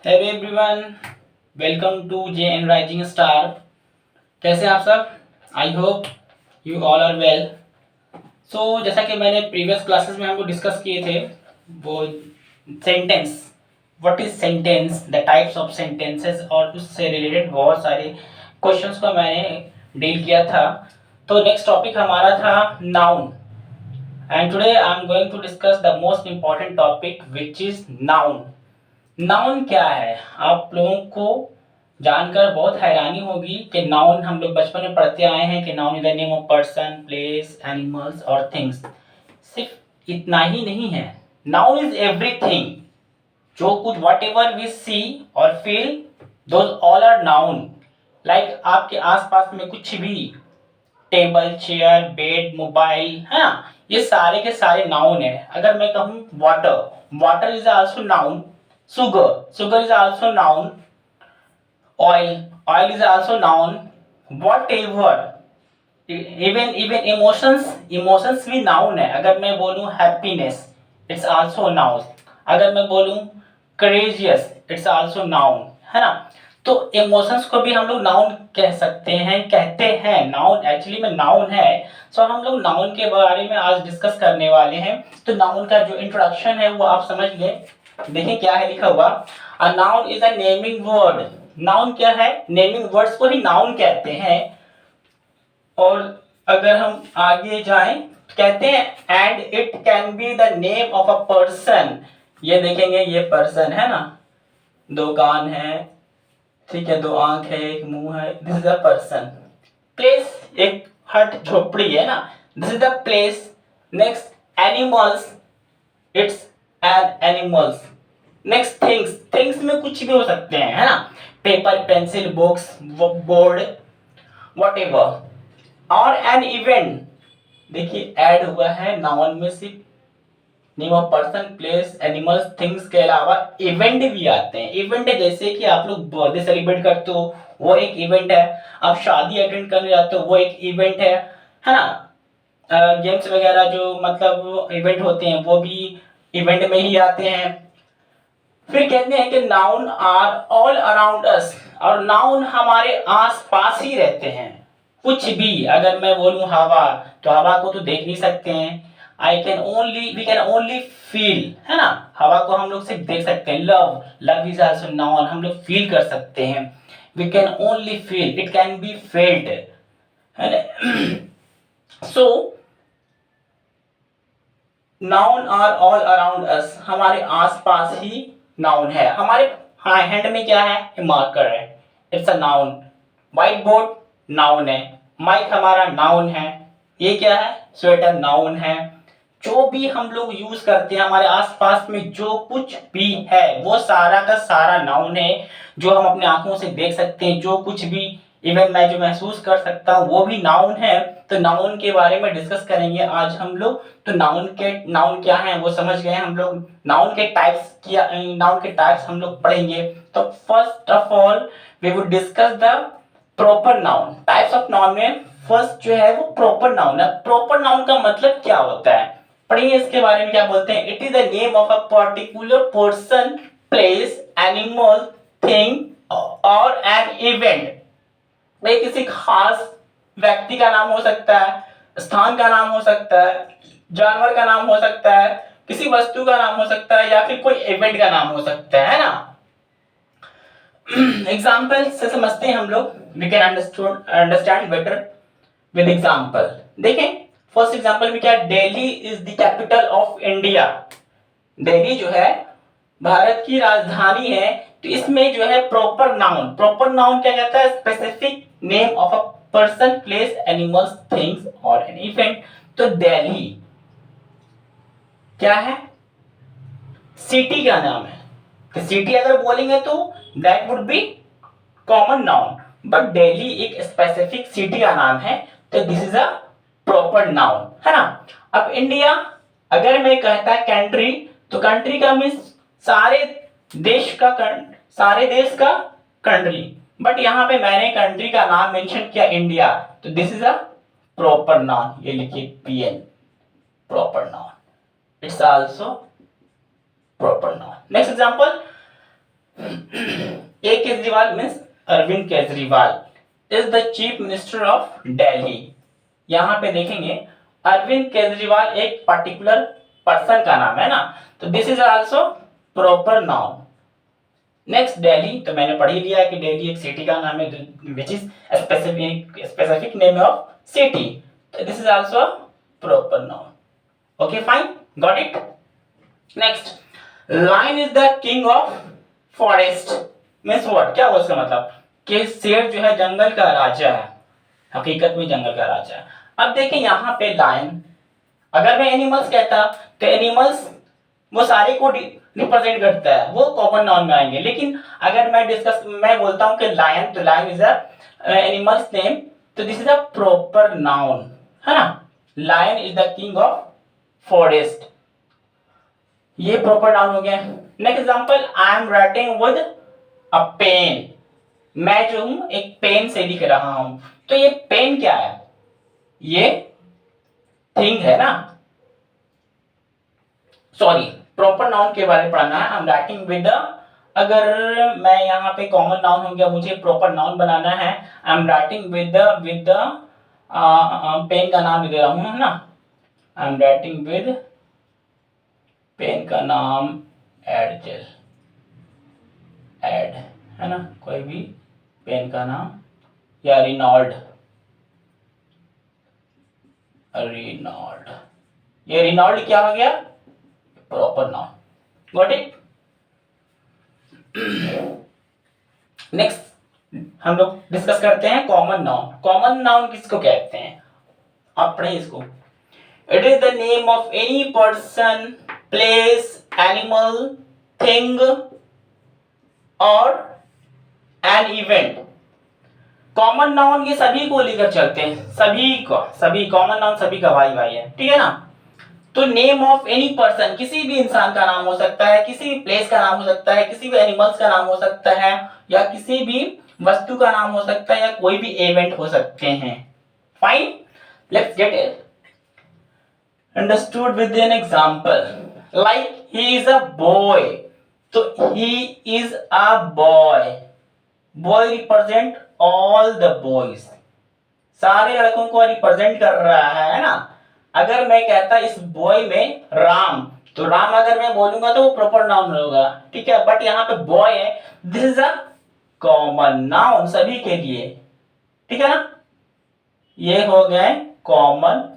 Hello everyone, welcome to J N rising star. कैसे हैं आप सब? I hope you all are well. So जैसा कि मैंने प्रीवियस क्लासेस में हमको डिस्कस किए थे, वो sentence, what is sentence, the types of sentences और उससे रिलेटेड बहुत सारे क्वेश्चंस को मैंने डील किया था। तो नेक्स्ट टॉपिक हमारा था noun, and today I am going to discuss the most important topic which is noun. Noun क्या है? आप लोगों को जानकर बहुत हैरानी होगी कि नाउन हम लोग बचपन में पढ़ते आए हैं कि noun is the name of person, place, animals और थिंग्स। सिर्फ इतना ही नहीं है, नाउन इज एवरीथिंग। जो कुछ वट एवर वी सी और feel, those all are noun. Like आपके आसपास में कुछ भी, टेबल, चेयर, बेड, मोबाइल, है ना, ये सारे के सारे नाउन है। अगर मैं कहूँ water, water is also noun. sugar is also noun. Oil is also noun. Whatever, even emotions भी noun है। अगर मैं बोलूं happiness, it's also noun। अगर मैं बोलूं courageous, it's also noun, है ना। तो इमोशंस को भी हम लोग नाउन कह सकते हैं, कहते हैं। नाउन एक्चुअली में नाउन है। सो हम लोग नाउन के बारे में आज डिस्कस करने वाले हैं। तो नाउन का जो इंट्रोडक्शन है वो आप समझ गए। देखिए क्या है लिखा हुआ, a noun is a naming word. Noun क्या है? नेमिंग वर्ड्स को ही नाउन कहते हैं। और अगर हम आगे जाएं, कहते हैं and it can be the name of a person. ये देखेंगे, ये पर्सन है ना, दो कान है, ठीक है, दो आंख है, एक मुंह है, this is a person. Place, एक हट झोपड़ी है ना, this is the place. Next animals, it's an animals. Next things, things में कुछ भी हो सकते हैं, है ना, paper, pencil, books, board, what ever. और एन इवेंट, देखिए ऐड हुआ है नाउन में, सिर्फ name of person, place, animals, things के अलावा इवेंट भी आते हैं। इवेंट जैसे कि आप लोग बर्थडे सेलिब्रेट करते हो, वो एक इवेंट है। आप शादी अटेंड करने जाते हो, वो एक इवेंट है ना। गेम्स वगैरह जो मतलब इवेंट होते हैं वो भी इवेंट में ही आते हैं। फिर कहते हैं कि noun are all around us, और नाउन हमारे आस पास ही रहते हैं। कुछ भी, अगर मैं बोलूं हवा, तो हवा को तो देख नहीं सकते हैं। I can only, we can only feel, है ना, हवा को हम लोग सिर्फ देख सकते हैं। Love, love is also noun, हम लोग फील कर सकते हैं। We can only feel, it can be felt, है ना। So noun are all around us, हमारे आसपास ही नाउन है। हमारे हैंड में क्या है? मार्कर है, it's a noun. White board noun है। माइक हमारा नाउन है। ये क्या है? स्वेटर नाउन है। जो भी हम लोग यूज करते हैं, हमारे आसपास में जो कुछ भी है वो सारा का सारा नाउन है। जो हम अपने आंखों से देख सकते हैं, जो कुछ भी, इवन मैं जो महसूस कर सकता हूँ, वो भी नाउन है। तो नाउन के बारे में डिस्कस करेंगे आज हम लोग। तो नाउन क्या है वो समझ गए हम लोग। नाउन के टाइप्स किया, नाउन के टाइप्स हम लोग पढ़ेंगे। तो first of all we would discuss the proper noun. Types of noun में फर्स्ट जो है वो प्रॉपर नाउन है। प्रॉपर नाउन का मतलब क्या होता है, पढ़िए इसके बारे में क्या बोलते हैं। It is the name of a particular person, place, animal, thing और एन इवेंट। भाई किसी खास व्यक्ति का नाम हो सकता है, स्थान का नाम हो सकता है, जानवर का नाम हो सकता है, किसी वस्तु का नाम हो सकता है, या फिर कोई इवेंट का नाम हो सकता है ना। एग्जाम्पल से समझते हैं हम लोग, we can understand better with example. देखें फर्स्ट एग्जाम्पल में क्या, Delhi is the capital of India. Delhi जो है भारत की राजधानी है। तो इसमें जो है प्रॉपर नाउन, प्रॉपर नाउन क्या कहता है? Specific name of a person, place, animals, things और एन इवेंट। तो दिल्ली क्या है? सिटी का नाम है। तो सिटी अगर बोलेंगे तो that would be common noun, but Delhi एक स्पेसिफिक सिटी का नाम है। तो this is a proper noun, है ना। अब इंडिया, अगर मैं कहता कंट्री, तो कंट्री का मीन्स सारे देश का, सारे देश का कंट्री। बट यहां पे मैंने कंट्री का नाम मेंशन किया इंडिया, तो this is a proper noun. ये लिखिए PN, proper noun, it's also proper noun. Next example, Kejriwal means Arvind Kejriwal is the chief minister of Delhi. यहाँ पे देखेंगे अरविंद केजरीवाल एक पर्टिकुलर पर्सन का नाम है ना, तो this is also proper noun. Next Delhi, तो मैंने पढ़ ही लिया है कि दिल्ली एक सिटी का नाम है which is specific name of city, तो this is also proper noun. Okay fine, got it. Next, lion is the king of forest means what, क्या हुआ इसका मतलब कि शेर जो है जंगल का राजा है, हकीकत में जंगल का राजा है। अब देखिए यहाँ पे लायन, अगर मैं एनिमल्स कहता तो एनिमल्स वो सारे को रिप्रेजेंट करता है, वो कॉमन नाउन में आएंगे। लेकिन अगर मैं बोलता हूँ कि लायन, तो lion is a animal's name, तो this is a proper noun, है ना। Lion is the king of forest, ये प्रॉपर नाउन हो गया। Next example, I am writing with a pen, मैं जो हूं एक पेन से लिख रहा हूं, तो ये पेन क्या है, ये थिंग है ना, सॉरी प्रॉपर नाउन के बारे में पढ़ना है। I am writing with the, अगर मैं यहाँ पे कॉमन नाउन हो गया, मुझे प्रॉपर नाउन बनाना है। I am writing with the pen का नाम दे रहा हूँ, है ना। I am writing with, pen का नाम एड जेल, एड, है ना, कोई भी पेन का नाम, या रिनॉल्ड, रिनॉल्ड, ये रिनॉल्ड क्या हो गया, proper noun, got it. Next हम लोग डिस्कस करते हैं कॉमन नाउन। कॉमन नाउन किसको कहते हैं, आप पढ़ें इसको। It is the name of any person, place, animal, thing और एन इवेंट। कॉमन नाउन ये सभी को लेकर चलते हैं, सभी को, सभी कॉमन नाउन सभी का भाई भाई है, ठीक है ना। तो नेम ऑफ एनी पर्सन, किसी भी इंसान का नाम हो सकता है, किसी भी प्लेस का नाम हो सकता है, किसी भी एनिमल्स का नाम हो सकता है, या किसी भी वस्तु का नाम हो सकता है, या कोई भी इवेंट हो सकते हैं। Fine, let's get it understood with an example. Like he is a boy, तो he is a boy, boy represent all the boys, सारे लड़कों को रिप्रेजेंट कर रहा है ना। अगर मैं कहता इस बॉय में राम, तो राम अगर मैं बोलूंगा तो वो प्रॉपर नाउन होगा, ठीक है। बट यहाँ पे बॉय है, this is a common noun सभी के लिए, ठीक है ना। ये हो गए कॉमन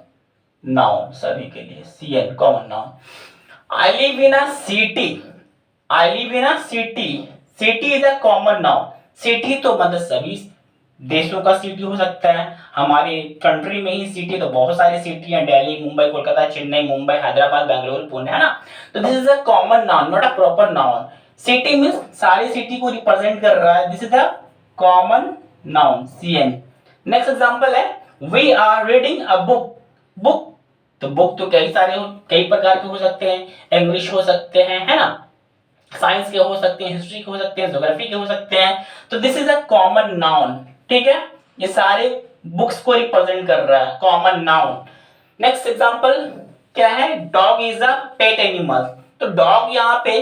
नाउन सभी के लिए, CN common noun. I live in a city, I live in a city, city is a common noun. City तो मतलब सभी देशों का सिटी हो सकता है, हमारे कंट्री में ही सिटी तो बहुत सारी सिटी हैं, दिल्ली, मुंबई, कोलकाता, चेन्नई, मुंबई, हैदराबाद, बेंगलुरु, पुणे, है ना। तो this is a common noun, not a proper noun. City means सारी सिटी को रिप्रेजेंट कर रहा है, this is a common noun, CN। Next example है, we are reading a book, book, तो बुक तो कई प्रकार के हो सकते हैं, इंग्लिश हो सकते हैं, है ना, साइंस के हो सकते हैं, हिस्ट्री के हो सकते हैं, ज्योग्राफी के हो सकते हैं, तो this is a common noun, ठीक है। ये सारे बुक्स को रिप्रेजेंट कर रहा है, कॉमन नाउन। नेक्स्ट एग्जांपल क्या है, dog is a pet animal, तो डॉग यहाँ पे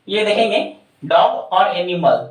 ये देखेंगे, डॉग और एनिमल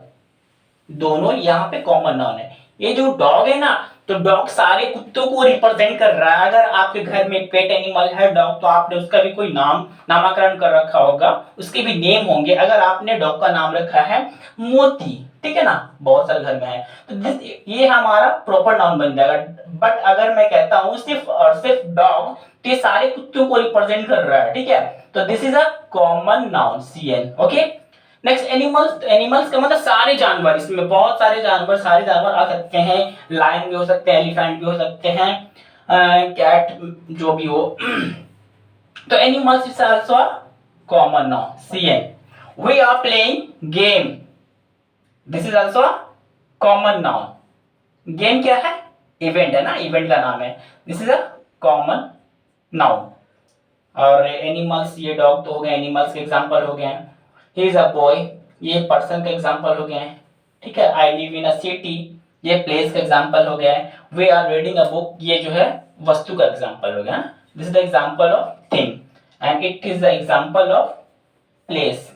दोनों यहाँ पे कॉमन नाउन है। ये जो डॉग है ना, तो डॉग सारे कुत्तों को रिप्रेजेंट कर रहा है। अगर आपके घर में पेट एनिमल है डॉग, तो आपने उसका भी कोई नामकरण कर रखा होगा, उसके भी नेम होंगे। अगर आपने डॉग का नाम रखा है मोती, ठीक है ना, बहुत सारे घर में है, तो ये हमारा प्रॉपर नाउन बन जाएगा। बट अगर मैं कहता हूँ सिर्फ और सिर्फ डॉग, तो ये सारे कुत्तों को रिप्रेजेंट कर रहा है, ठीक है। तो this is a common noun, CN, okay. Next animals, animals का मतलब सारे जानवर, इसमें बहुत सारे जानवर, सारे जानवर आ सकते हैं, लायन भी हो सकते हैं, एलिफेंट भी हो सकते हैं, कैट जो भी हो। तो animals is also a common noun, CN। We are playing game, this is also a common noun. Game क्या है, इवेंट है ना, इवेंट का नाम है, this is a common noun. और एनिमल्स, ये डॉग तो हो गए, एनिमल्स के एग्जांपल हो गए हैं। ही इज अ बॉय, ये पर्सन का एग्जांपल हो गया है, ठीक है। I live in a city, ये प्लेस का एग्जांपल हो गया है। We are reading a book, ये जो है वस्तु का एग्जांपल हो गया। This is the example of thing, and it is the example of place,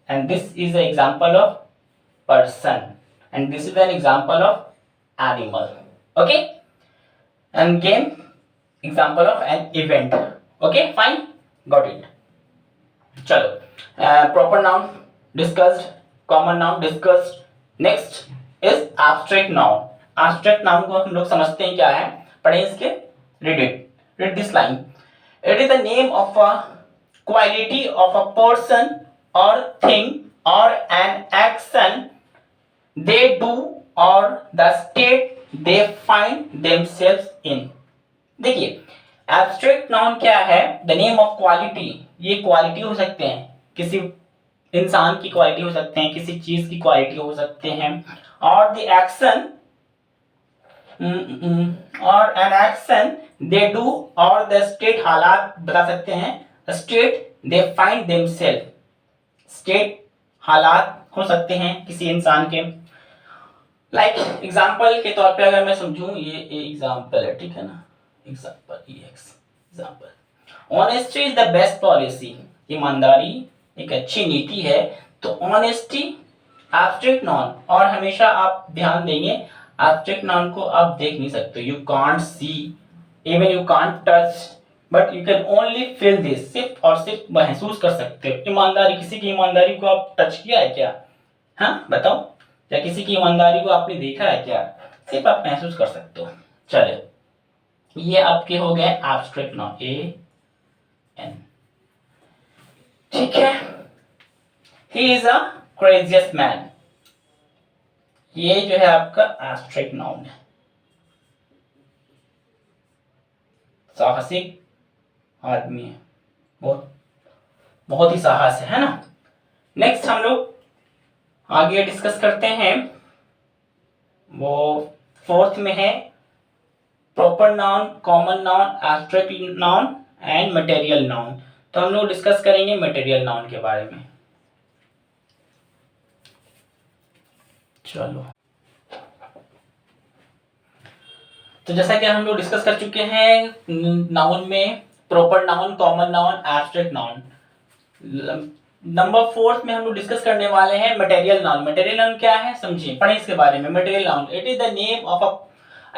and this is the example of person, and this is an example of animal. Okay, and game example of an event. Okay, fine, got it. चलो proper noun discussed, common noun discussed. Next is abstract noun. abstract noun को हम लोग समझते हैं क्या है, पढ़ें इसके. read this line. It is the name of a quality of a person or thing or an action they do or the state they find themselves in. देखिए एब्स्ट्रैक्ट नाउन क्या है, द नेम ऑफ क्वालिटी. ये quality हो सकते हैं, किसी इंसान की क्वालिटी हो सकते हैं, किसी चीज की क्वालिटी हो सकते हैं. और द एक्शन और एन एक्शन दे डू और द स्टेट हालात बता सकते हैं, state they find themselves. State हालात हो सकते हैं किसी इंसान के. लाइक एग्जाम्पल के तौर पे अगर मैं समझूं, ये एग्जाम्पल है, ठीक है ना, example example. Honesty is the best policy. ईमानदारी एक अच्छी नीति है. तो ऑनेस्टी एब्स्ट्रैक्ट नाउन, और हमेशा आप ध्यान देंगे एब्स्ट्रैक्ट नाउन को आप देख नहीं सकते. You can't see, even you can't touch, but you can only feel this. सिर्फ और सिर्फ महसूस कर सकते हो ईमानदारी. किसी की ईमानदारी को आप टच किया है क्या? हाँ बताओ, या किसी की ईमानदारी को आपने देखा है क्या? सिर्फ आप महसूस कर सकते हो. चले, ये आपके हो गए एब्स्ट्रैक्ट नाउन, ए एन. ठीक है. ही इज अ क्रेजियस्ट मैन. ये जो है आपका एब्स्ट्रैक्ट नाउन है. साहसिक आदमी है, बहुत बहुत ही साहस है ना. नेक्स्ट हम लोग आगे डिस्कस करते हैं, वो फोर्थ में है proper noun, common noun, abstract noun and material noun. तो हम लोग डिस्कस करेंगे मटेरियल नाउन के बारे में. चलो, तो जैसा कि हम लोग डिस्कस कर चुके हैं नाउन में proper noun, common noun, abstract noun. Number fourth में हम लोग डिस्कस करने वाले हैं मटेरियल नाउन. मटेरियल नाउन क्या है समझिए, पढ़ें इसके बारे में. Material noun, it is the name of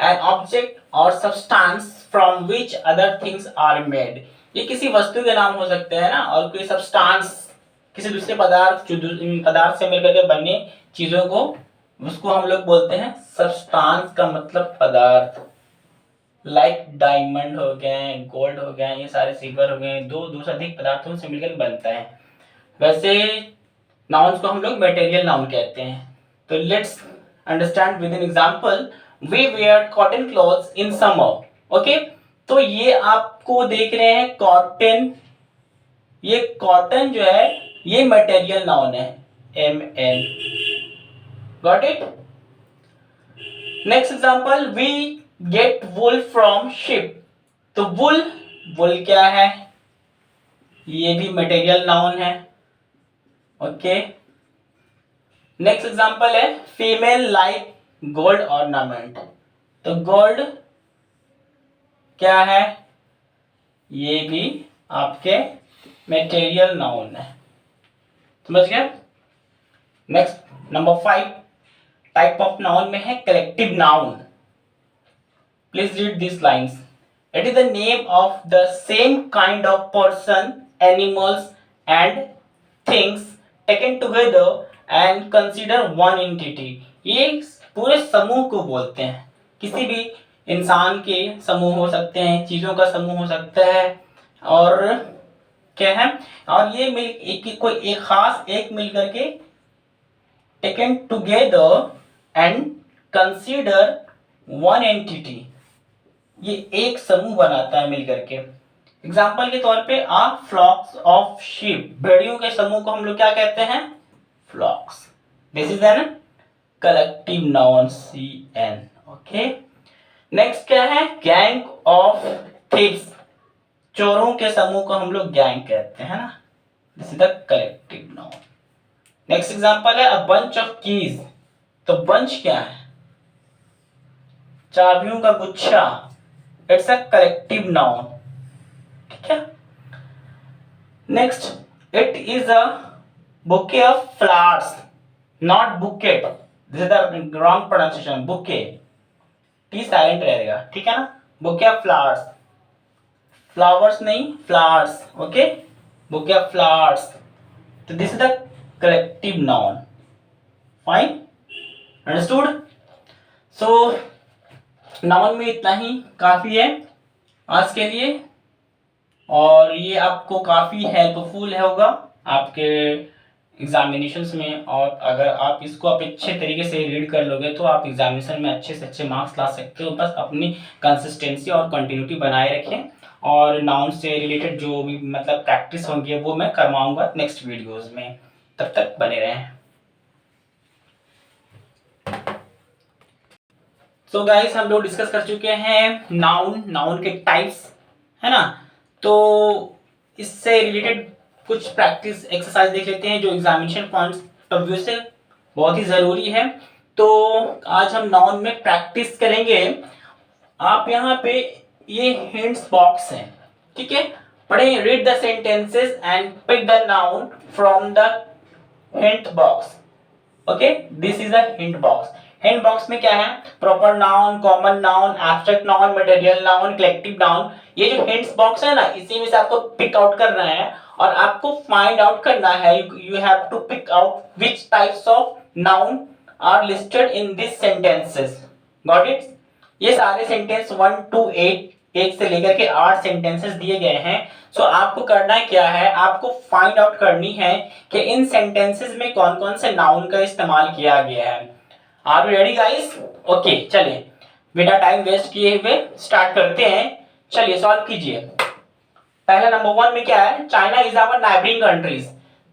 an object और substance from which other things are made. ये किसी वस्तु के नाम हो सकते हैं ना, और कोई सब्सटेंस किसी दूसरे पदार्थ, जो पदार्थ से मिलकर के बनने चीजों को, उसको हम लोग बोलते हैं सब्सटेंस का मतलब पदार्थ. लाइक डायमंड हो गए, गोल्ड हो गए, ये सारे सिल्वर हो गए, दो से अधिक पदार्थों से मिलकर बनता है. वैसे नाउन्स को हम लोग मटेरियल नाउन कहते हैं. तो let's understand with an example. We wear cotton clothes in summer. Okay, तो ये आपको देख रहे हैं कॉटन. ये कॉटन जो है ये मटेरियल नाउन है, MN. Got it. Next example, we get wool from sheep. तो वुल क्या है? ये भी मटेरियल नाउन है. ओके. नेक्स्ट एग्जांपल है फीमेल लाइक गोल्ड ऑर्नामेंट. तो गोल्ड क्या है? ये भी आपके मटेरियल नाउन है. समझ गए? Next number 5 type of noun में है collective noun. Please read this lines. It is the name of the same kind of person, animals and things taken together and consider one entity. ये पूरे समूह को बोलते हैं. किसी भी इंसान के समूह हो सकते हैं, चीजों का समूह हो सकता है, और क्या है, और ये मिल कोई एक खास एक मिल करके taken together and consider one entity. ये एक समूह बनाता है मिल करके. एग्जाम्पल के तौर पे आ फ्लॉक्स ऑफ शीप. भेड़ियों के समूह को हम लोग क्या कहते हैं? Flocks. This is an collective noun, CN. Okay. Next क्या है? Gang of thieves. चोरों के समूह को हम लोग गैंग कहते हैं ना. This is the collective noun. Next example है अ बंच ऑफ कीज. तो बंच क्या है? चाबियों का गुच्छा. It's a collective noun. ठीक है. Next, it is a bouquet of flowers, not bouquet. This is the wrong pronunciation, bouquet, T silent रहेगा, ठीक है ना। बुके ऑफ फ्लावर्स, फ्लावर्स नहीं flowers, okay, bouquet of flowers. तो this is the collective noun, fine, understood. So noun में इतना ही काफी है आज के लिए, और ये आपको काफी हेल्पफुल होगा आपके एग्जामिनेशंस में। और अगर आप इसको आप अच्छे तरीके से रीड कर लोगे तो आप एग्जामिनेशन में अच्छे से अच्छे मार्क्स ला सकते हो। बस अपनी कंसिस्टेंसी और कंटिन्यूटी बनाए रखें, और नाउन से रिलेटेड जो भी मतलब प्रैक्टिस होंगी वो मैं करवाऊंगा नेक्स्ट वीडियोस में। तब तक बने रहें। सो गाइस, हम लोग डिस्कस कर चुके हैं नाउन के टाइप्स, है ना। तो इससे रिलेटेड कुछ प्रैक्टिस एक्सरसाइज देख लेते हैं जो एग्जामिनेशन पॉइंट्स ऑफ व्यू से बहुत ही ज़रूरी है। तो आज हम नाउन में प्रैक्टिस करेंगे। आप यहाँ पे ये हिंट्स बॉक्स है, ठीक है, पढ़ें, read the sentences and pick the noun from the hint box. Okay, this is a hint box. Hint box में क्या है, proper noun, common noun, abstract noun, material noun, collective noun. ये जो hints box है ना, इसी में से आपको पिक आउट करना है और आपको फाइंड आउट करना है, you have to pick out which types of noun are listed in this sentences. Got it. ये सारे सेंटेंस 1 to 8, एक से लेकर के 8 सेंटेंसेस दिए गए हैं। सो आपको करना क्या है, आपको फाइंड आउट करनी है कि इन सेंटेंसेस में कौन कौन से नाउन का इस्तेमाल किया गया है। Are you ready guys? Okay, चलिए बिना टाइम वेस्ट किए हुए स्टार्ट करते हैं। चलिए सॉल्व कीजिए। पहला नंबर 1 में क्या है, China is our neighbouring countries.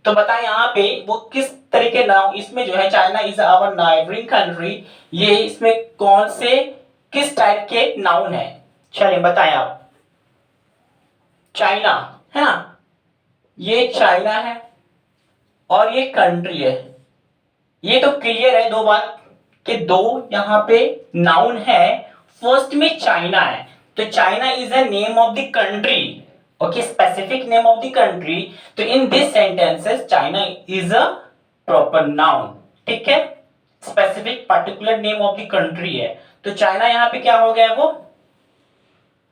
तो बताएं यहाँ पे वो किस तरीके नाउन, इसमें जो है China is our neighbouring country, ये इसमें कौन से किस टाइप के नाउन है, चलिए बताएं आप। चाइना है ना, ये चाइना है और ये कंट्री है। ये तो क्लियर है दो बात कि दो यहाँ पे नाउन है। फर्स्ट में चाइना है, तो China is a name of the country, okay, specific name of the country. तो in this sentences China is a proper noun, ठीक है, specific particular name of the country है। तो चाइना यहाँ पे क्या हो गया, वो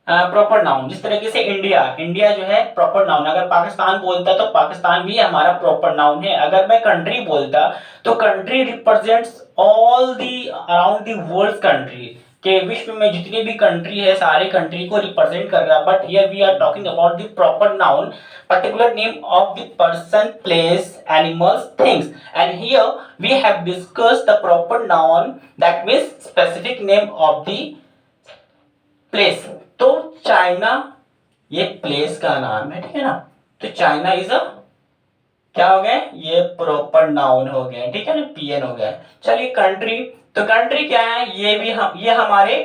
प्रॉपर नाउन। जिस तरीके से इंडिया जो है प्रॉपर नाउन, अगर पाकिस्तान बोलता तो पाकिस्तान भी हमारा प्रॉपर नाउन है। अगर मैं कंट्री बोलता तो country represents all the around the world country, के विश्व में जितनी भी कंट्री है सारे कंट्री को रिप्रेजेंट कर रहा है। But here we are talking about the proper noun, particular name of the person, place, animals, things, and here we have discussed the proper noun, that means specific name of the place. तो China ये place का नाम है, ठीक है ना। तो China is अ क्या हो गया, ये प्रॉपर नाउन हो गया, ठीक है ना, पीएन हो गया। चलिए कंट्री, तो कंट्री क्या है, ये भी हम ये हमारे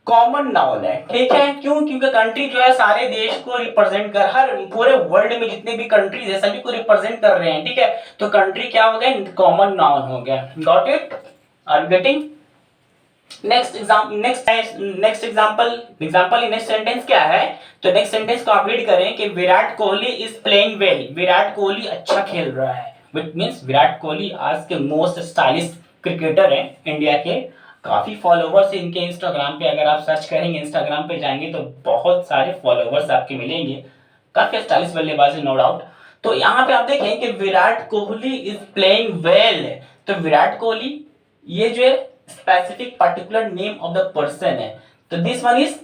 कॉमन नाउन है, ठीक है। क्यों, क्योंकि कंट्री जो है सारे देश को रिप्रेजेंट कर, हर पूरे वर्ल्ड में जितने भी कंट्रीज है सभी को रिप्रेजेंट कर रहे हैं, ठीक है। तो कंट्री क्या हो गया, कॉमन नाउन हो गया। Got it, are you getting? Next example next sentence क्या है, तो नेक्स्ट सेंटेंस को आप रीड करें कि Virat Kohli is playing well. Virat Kohli अच्छा खेल रहा है, विच मींस विराट कोहली आज के मोस्ट स्टाइलिश क्रिकेटर हैं इंडिया के। काफी फॉलोवर्स इनके इंस्टाग्राम पे, अगर आप सर्च करेंगे इंस्टाग्राम पे जाएंगे तो बहुत सारे फॉलोवर्स आपके मिलेंगे। काफी स्टाइलिश बल्लेबाज है, नो डाउट। तो यहाँ पे आप देखें कि Virat Kohli is playing well. तो विराट कोहली ये जो है specific particular name of the person है, तो this one is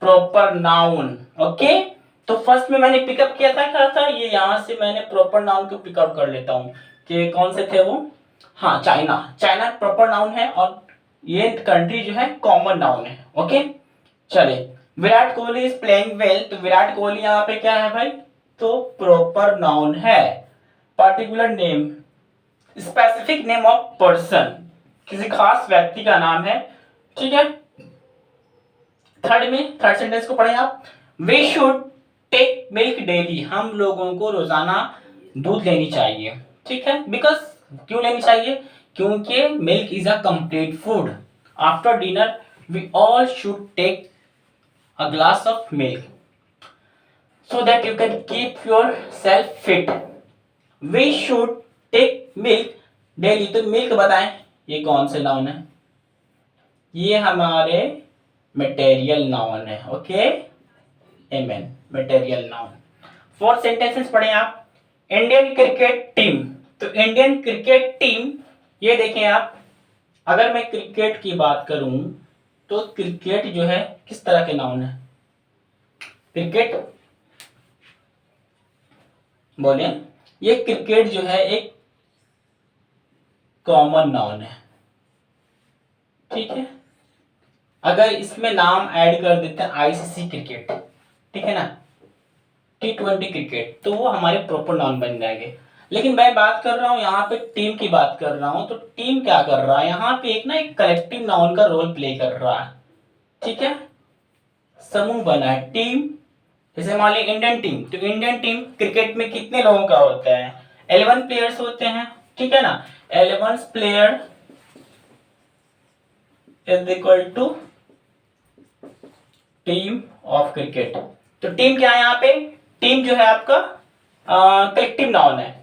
proper noun, okay. तो फर्स्ट में मैंने पिकअप किया था, क्या था ये, यहां से मैंने प्रॉपर नाउन को पिकअप कर लेता हूं कि कौन से थे वो, हाँ चाइना। चाइना प्रॉपर नाउन है और ये कंट्री जो है कॉमन नाउन है, ओके। चलिए, Virat Kohli is playing well, तो विराट कोहली यहाँ पे क्या है भाई, तो प्रॉपर नाउन है। Particular name, specific name of person, किसी खास व्यक्ति का नाम है, ठीक है। थर्ड सेंटेंस को पढ़ें आप, we should take milk daily. हम लोगों को रोजाना दूध लेनी चाहिए, ठीक है। बिकॉज, क्यों लेनी चाहिए, क्योंकि milk is a complete food. After dinner we all should take a glass of milk so that you can keep yourself fit. We should take milk daily। तो मिल्क बताएं, ये कौन से नाउन है? ये हमारे मटेरियल नाउन है। Okay, M N, material noun. Fourth sentences पढ़ें आप। इंडियन क्रिकेट टीम, तो इंडियन क्रिकेट टीम, ये देखें आप, अगर मैं क्रिकेट की बात करूं तो क्रिकेट जो है किस तरह के नाउन है? क्रिकेट बोले, ये क्रिकेट जो है एक कॉमन नाउन है, ठीक है। अगर इसमें नाम ऐड कर देते हैं आईसीसी क्रिकेट, ठीक है ना, T20 क्रिकेट, तो वो हमारे प्रॉपर नाउन बन जाएंगे। लेकिन मैं बात कर रहा हूँ यहाँ पे टीम की बात कर रहा हूँ, तो टीम क्या कर रहा है यहाँ पे? एक ना एक कलेक्टिव नाउन का रोल प्ले कर रहा है, ठीक है। समूह बना है टीम। जैसे मान लीजिए इंडियन टीम, तो इंडियन टीम क्रिकेट में कितने लोगों का होता है? 11 प्लेयर्स होते हैं, ठीक है ना। 11 player is equal to team of cricket. तो टीम क्या है यहाँ पे? टीम जो है आपका कलेक्टिव नाउन है।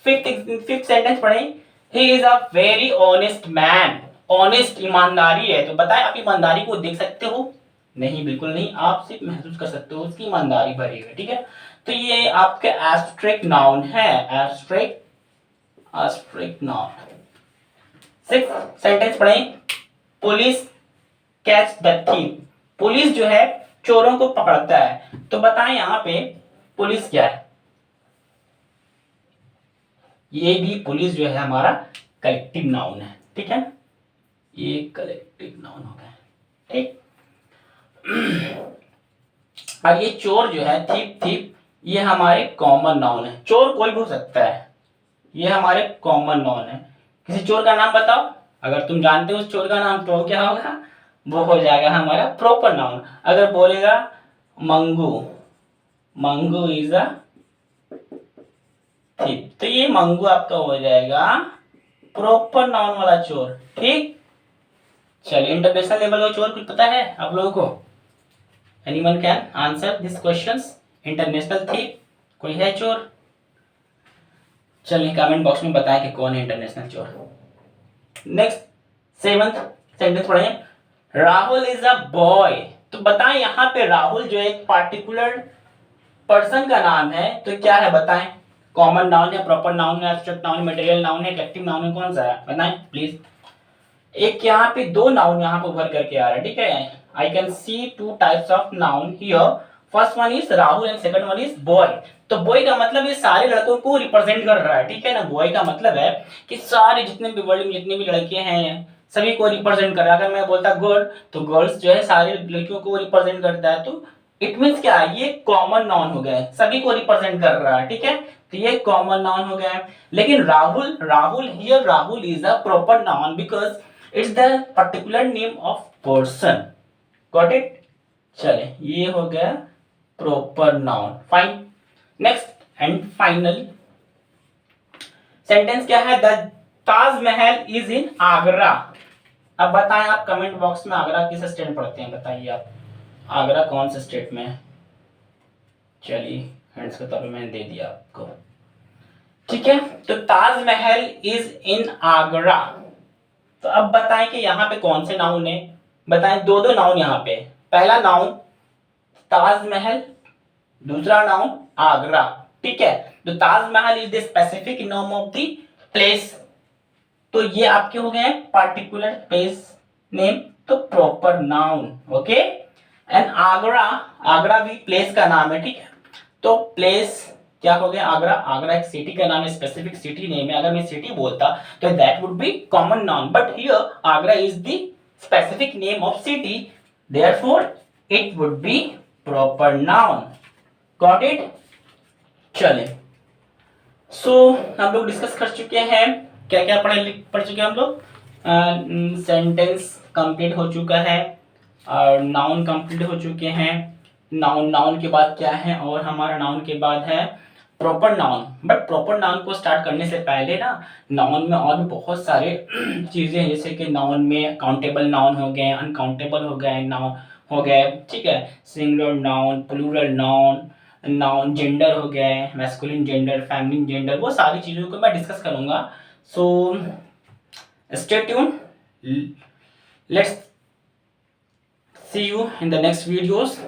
फिफ्थ सेंटेंस पढ़ें। He is a very honest man. Honest, ईमानदारी है, तो बताएं आप ईमानदारी को देख सकते हो? नहीं, बिल्कुल नहीं, आप सिर्फ महसूस कर सकते हो उसकी ईमानदारी भरी हुई, ठीक है। तो ये आपके एब्स्ट्रैक्ट नाउन है, एब्स्ट्रैक्ट नाउन। सिक्स्थ सेंटेंस पढ़ें। Police catch the thief. Police जो है चोरों को पकड़ता है, तो बताएं यहाँ पे पुलिस क्या है? ये भी पुलिस जो है हमारा कलेक्टिव नाउन है, ठीक है। ये कलेक्टिव नाउन हो गया, ठीक। और ये चोर जो है थीप, ये हमारे कॉमन नाउन है। चोर कोई भी हो सकता है, ये हमारे कॉमन नाउन है। किसी चोर का नाम बताओ, अगर तुम जानते हो उस चोर का नाम, तो क्या होगा? वो हो जाएगा हमारा प्रॉपर नाउन। अगर बोलेगा Mangu, Mangu is a thief, तो ये मंगू आपका हो जाएगा प्रॉपर नाउन वाला चोर, ठीक। चलिए, इंटरनेशनल लेवल का चोर कुछ पता है आप लोगों को? Anyone can answer this questions? International thief कोई है चोर? चलिए कमेंट बॉक्स में बताएं कि कौन है इंटरनेशनल चोर। नेक्स्ट सेवंथ सेंटेंस पढ़ें। राहुल इज अ बॉय, तो बताएं यहाँ पे राहुल जो एक पार्टिकुलर पर्सन का नाम है, तो क्या है बताएं? कॉमन नाउन है, प्रॉपर नाउन है, एब्स्ट्रैक्ट नाउन है, मटेरियल नाउन है, कलेक्टिव नाउन है, कौन सा है बताएं प्लीज। एक यहाँ पे दो नाउन यहाँ पे उभर करके आ रहा है, ठीक है। I can see two types of noun here. First one is Rahul and second one is boy. तो बॉय का मतलब ये सारे लड़कों को रिप्रेजेंट कर रहा है, ठीक है ना। बॉय का मतलब है कि सारे जितने भी वर्ल्ड में जितने भी लड़के हैं सभी को रिप्रेजेंट कर रहा है। अगर मैं बोलता गर्ल, तो गर्ल्स जो है सारे लड़कियों को रिप्रेजेंट करता है, तो इट मीन्स क्या है? ये कॉमन नाउन हो गया, सभी को रिप्रेजेंट कर रहा है, ठीक है। तो ये कॉमन नाउन हो गया है। लेकिन Rahul, Rahul here, Rahul is a proper noun because it's the particular name of person. Got it? चले, ये हो गया proper noun, fine. Next and final sentence क्या है? The Taj Mahal is in Agra. अब बताएं आप कमेंट बॉक्स में, आगरा किस स्टेट में पढ़ते हैं बताइए आप, आगरा कौन से स्टेट में है? चलिए हिंट्स के तौर पे मैंने दे दिया आपको, ठीक है। तो ताजमहल इज इन आगरा। तो अब बताएं कि यहाँ पे कौन से नाउन है? बताएं, दो दो नाउन यहाँ पे। पहला नाउन ताजमहल, दूसरा नाउन आगरा, ठीक है। तो Taj Mahal is the specific name of the place, तो ये आपके हो गए पार्टिकुलर प्लेस नेम, तो proper noun, okay. And Agra, Agra भी प्लेस का नाम है, ठीक है। तो प्लेस क्या हो गया? आगरा, आगरा एक सिटी का नाम है, स्पेसिफिक सिटी नेम है। अगर मैं सिटी बोलता तो that would be common noun, but here Agra is the specific name of city, therefore it would be proper noun. Got it? चले, सो हम लोग डिस्कस कर चुके हैं, क्या क्या पढ़ चुके हैं हम लोग। सेंटेंस कंप्लीट हो चुका है और नाउन कंप्लीट हो चुके हैं। नाउन के बाद क्या है? और हमारा नाउन के बाद है proper noun. But proper noun को स्टार्ट करने से पहले ना, नाउन में और भी बहुत सारे चीज़ें हैं, जैसे कि नाउन में काउंटेबल नाउन हो गए, अनकाउंटेबल हो गए, नाउन हो गए, ठीक है। Singular noun, plural noun, noun gender हो गए, मैस्कुलिन जेंडर, फेमिनिन जेंडर, वो सारी चीज़ों को मैं डिस्कस करूँगा। सो Stay tuned. Let's see you in the next videos.